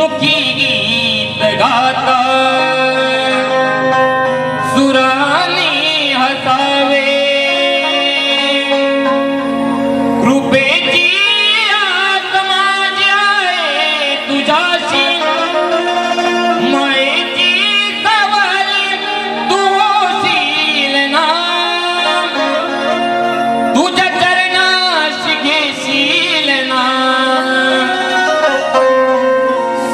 मुखी गीत गाता सुरानी हसावे कृपेची आत माझी आहे तुझ्याशी मायेची सवाली तू होशील ना तुझ्या चरणाशी घेशील ना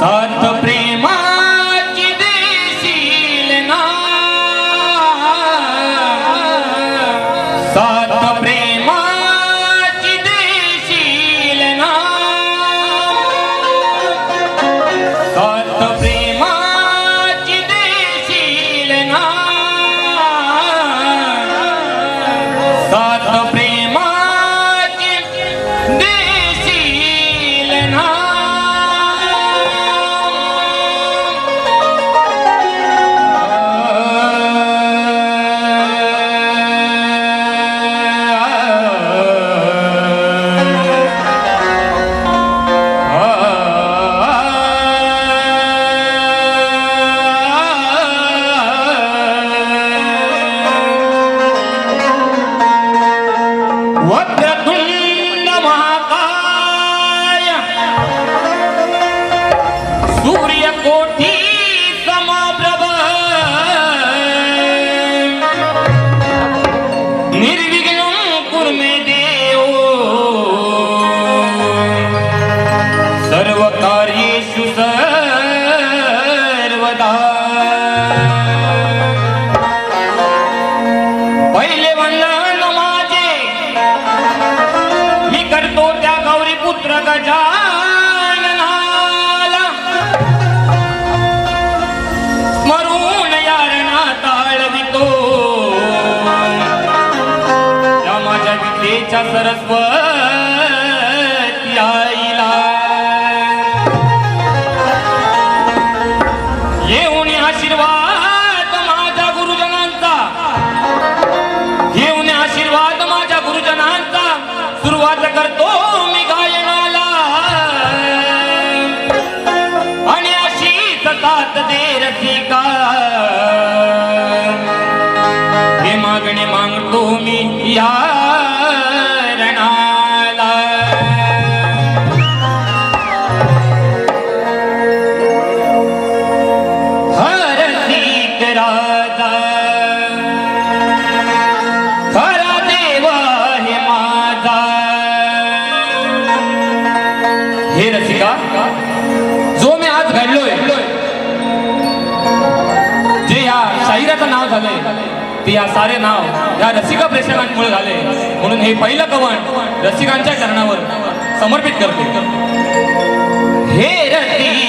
साथ प्रेमाची देशील ना साथ प्रेमाची देशील ना साथ प्रेमाची देशील ना साथ प्रेमाची देशील ना वक्रतुंड महाकाय सूर्यकोटी समप्रभ निर्विघ्नं कुरु मे देव सर्वकार्येषु सर्वदा पहिले वंदन माझे मी करतो त्या गौरी पुत्र गजाननाला स्मरून यारणा ताळवितो त्या माझ्या विद्येच्या सरस्वती आईला येऊन आशीर्वाद माझ्या गुरुजनांचा घेऊन आशीर्वाद माझ्या गुरुजनांचा सुरुवात करतो मी गायनाला आणि अशीच साथ दे रसिका हे मागणे मागतो मी या रणाला हरसिक राजा खरा देव हे माझा हे रसिका जो मी आज घडलोय जे या शाहिराचं नाव झालंय ते या सारे नाव या रसिका प्रेक्षकांमुळे झाले म्हणून हे पहिलं कवण रसिकांच्या चरणावर समर्पित करतो हे रसिका